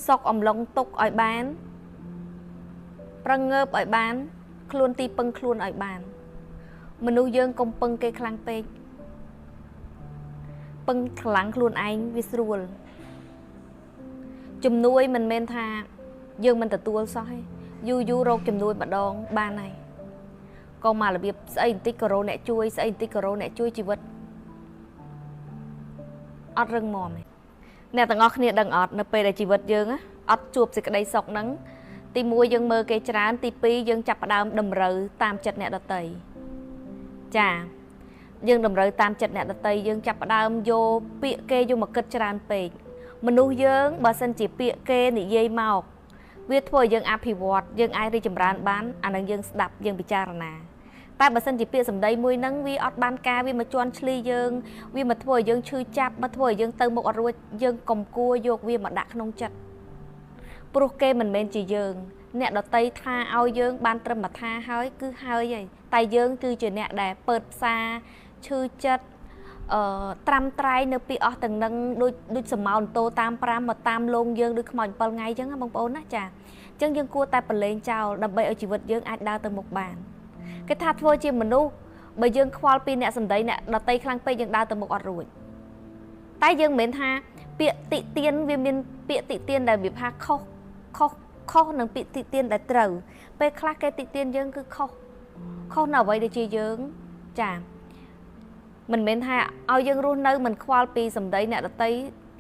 សក់អំឡុងទុកឲ្យបានប្រងើបឲ្យបានខ្លួនទីពឹងខ្លួនឲ្យបានមនុស្សយើងកុំពឹងគេខ្លាំងពេកពឹងខ្លាំងខ្លួនឯងវាស្រួលជំនួយមិនមែនថាយើងមិនទទួលសោះទេយូររកជំនួយម្ដងបានហើយក៏មករបៀបស្អីបន្តិចក៏រោអ្នកជួយស្អីបន្តិចក៏រោអ្នកជួយជីវិតអត់រឹងមាំទេអ្នកទាំងអស់គ្នាដឹងអត់នៅពេលដែលជីវិតយើងអត់ជួបសេចក្តីសុខហ្នឹងទី1យើងមើលគេច្រើនទី2យើងចាប់ផ្ដើមតម្រូវតាមចិត្តអ្នកដទៃចាយើងតម្រូវតាមចិត្តអ្នកដទៃយើងចាប់ផ្ដើមយកពាក្យគេយកមកគិតច្រើនពេកមនុស្សយើងបើសិនជាពាក្យគេនិយាយមកវាធ្វើឲ្យយើងអភិវឌ្ឍយើងអាចរីកចម្រើនបានអានឹងយើងស្ដាប់យើងពិចារណាតែបើសិនជាពាក្យសម្ដីមួយហ្នឹងវាអត់បានការវាមកជន់ឈ្លីយើងវាមកធ្វើឲ្យយើងឈឺចាប់មកធ្វើឲ្យយើងទៅមុខអត់រួចយើងកុំគួរយកវាមកដាក់ក្នុងចិត្តព្រោះគេមិនមែនជាយើងអ្នកដតីថាឲ្យយើងបានត្រឹមមកថាហើយគឺហើយហើយតែយើងគឺជាអ្នកដែលពើតផ្សាឈឺចិត្តត្រាំត្រៃនៅពីអស់ទាំងនឹងដូចសមោនតោតាម5មកតាមលងយើងដូចខ្មោច7ថ្ងៃអញ្ចឹងបងប្អូនណាចាអញ្ចឹងយើងគួរតែប្រឡែងចោលដើម្បីឲ្យជីវិតយើងអាចដើរទៅមុខបានគេថាធ្វើជាមនុស្សបើយើងខ្វល់ពីអ្នកសម្ដីអ្នកដតីខ្លាំងពេកយើងដើរទៅមុខអត់រួចតែយើងមិនមែនថាពាក្យតិទៀនវាមានពាក្យតិទៀនដែលវាថាខុសនឹងពាក្យតិទៀនដែលត្រូវពេលខ្លះគេតិទៀនយើងគឺខុសនៅអ្វីដែលជាយើងចាមិនមែនថាឲ្យយើងរស់នៅមិនខ្វល់ពីសម្ដីអ្នកដតី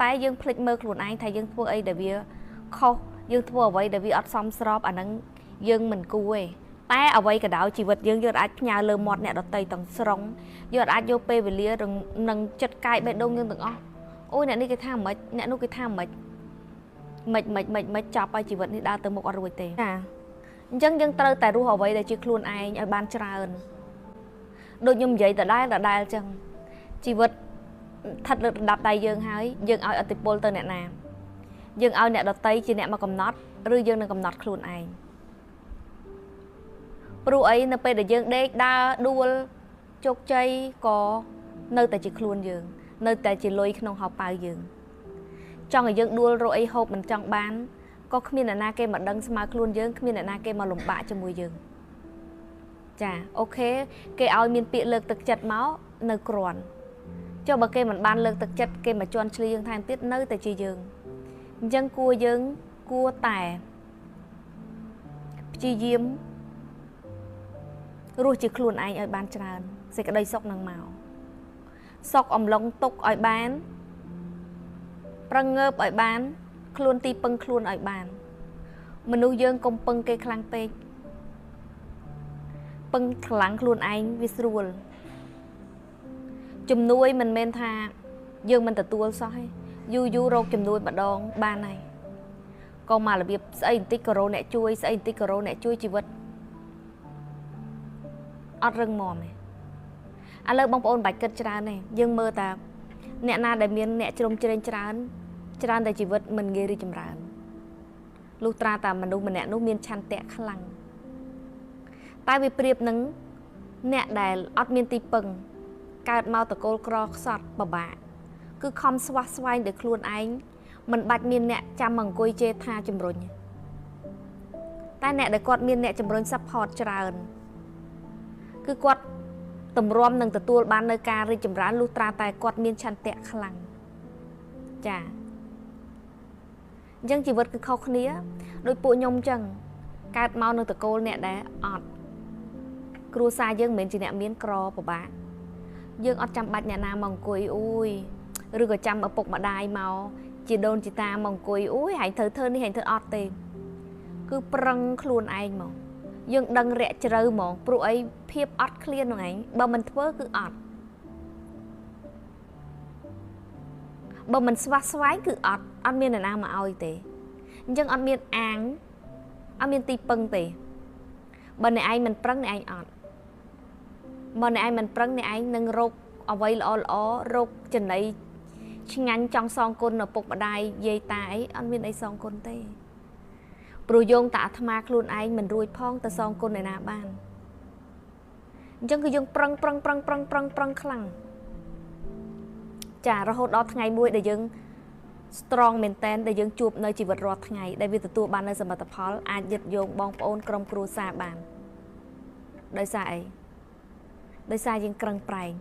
តែយើងភ្លេចមើលខ្លួនឯងថាយើងធ្វើអីដែលវាខុសយើងធ្វើអ្វីដែលវាអត់សមស្របអាហ្នឹងយើងមិនគួរទេតែអ្វីក៏ដោយជីវិតយើងអាចផ្ញើលើមាត់អ្នកដតីទាំងស្រុងយើងអាចយកពេលវេលានឹងចិត្តកាយបេះដូងយើងទាំងអស់អូយអ្នកនេះគេថាមិនអ្នកនោះគេថាមិនចប់ឲ្យជីវិតនេះដើរទៅមុខអត់រួចទេចាអញ្ចឹងយើងត្រូវតែរស់អ្វីដែលជាខ្លួនឯងឲ្យបានច្រើនដូចខ្ញុំនិយាយដដែលអញ្ចឹងជីវិតស្ថិតលើระดับដៃយើងហើយយើងឲ្យឥទ្ធិពលទៅអ្នកណាយើងឲ្យអ្នកដតីជាអ្នកមកកំណត់ឬយើងនឹងកំណត់ខ្លួនឯងព្រោះអីនៅពេលដែលយើងដេកដើរដួលជោគជ័យក៏នៅតែជាខ្លួនយើងនៅតែជាលុយក្នុងហោប៉ៅយើងចង់ឲ្យយើងដួលរកអីហូបមិនចង់បានក៏គ្មានអ្នកណាគេមកដឹងស្មើខ្លួនយើងគ្មានអ្នកណាគេមកលំបាកជាមួយយើងចាអូខេគេឲ្យមានពាក្យលើកទឹកចិត្តមកនៅគ្រាន់ចុះបើគេមិនបានលើកទឹកចិត្តគេមកជន់ឈ្លីយើងថែមទៀតនៅតែជាយើងអញ្ចឹងយើងគួរតែព្យាយាមរស់ជាខ្លួនឯងឲ្យបានច្រើនសេចក្តីសុខនឹងមកសុខអំឡុងទុកឲ្យបានប្រងើបឲ្យបានខ្លួនទីពឹងខ្លួនឲ្យបានមនុស្សយើងកុំពឹងគេខ្លាំងពេកពឹងខ្លាំងខ្លួនឯងវាស្រួលជំនួយមិនមែនថាយើងមិនទទួលសោះទេយូររកជំនួយម្ដងបានហើយក៏មករបៀបស្អីបន្តិចក៏រោអ្នកជួយស្អីបន្តិចក៏រោអ្នកជួយជីវិតអត់រឹងមាំទេឥឡូវបងប្អូនបាច់គិតច្រើនទេយើងមើលតាអ្នកណាដែលមានអ្នកជ្រុំជ្រែងច្រើនតែជីវិតមិនងាយរីកចម្រើនលុះត្រាតែមនុស្សម្នាក់នោះមានឆន្ទៈខ្លាំងតែវាប្រៀបនឹងអ្នកដែលអត់មានទីពឹងកើតមកតកូលក្រខ្សត់ពិបាកគឺខំស្វះស្វែងដោយខ្លួនឯងមិនបាច់មានអ្នកចាំមកអង្គុយជេរថាជំរុញតែអ្នកដែលគាត់មានអ្នកជំរុញ support ច្រើនគឺគាត់តម្រាំនឹងទទួលបាននៅការរីកចម្រើនលុះត្រាតែគាត់មានឆន្ទៈខ្លាំងចាអញ្ចឹងជីវិតគឺខុសគ្នាដោយពួកខ្ញុំអញ្ចឹងកើតមកនៅតកូលអ្នកដែលអត់គ្រួសារយើងមិនមែនជាអ្នកមានក្រពិបាកយើងអត់ចាំបាច់អ្នកណាមកអង្គុយអូយឬក៏ចាំឪពុកម្ដាយមកជាដូនជីតាមកអង្គុយអូយហែងធ្វើនេះហែងធ្វើអត់ទេគឺប្រឹងខ្លួនឯងមកយើងដឹងរាក់ជ្រៅហ្មងព្រោះអីភាពអត់ឃ្លានហ្នឹងឯងបើមិនធ្វើគឺអត់បើមិនស្វះស្វែងគឺអត់មានអ្នកណាមកឲ្យទេអញ្ចឹងអត់មានអាងអត់មានទីពឹងទេបើអ្នកឯងមិនប្រឹងអ្នកឯងអត់បើអ្នកឯងមិនប្រឹងអ្នកឯងនឹងរកអ្វីល្អរកចំណៃឆ្ងាញ់ចង់សងគុណឪពុកម្ដាយយាយតាអីអត់មានអីសងគុណទេព្រោះយោងតាអាត្មាខ្លួនឯងមិនរួចផងទៅសងគុណឯណាបានអញ្ចឹងគឺយើងប្រឹងខ្លាំងចារហូតដល់ថ្ងៃមួយដែលយើង strong មែនតែនដែលយើងជួបនៅជីវិតរាល់ថ្ងៃដែលវាទទួលបាននូវសមិទ្ធផលអាចยึดយោងបងប្អូនក្រុមគ្រួសារបានដោយសារអីដោយសារយើងក្រឹងប្រែង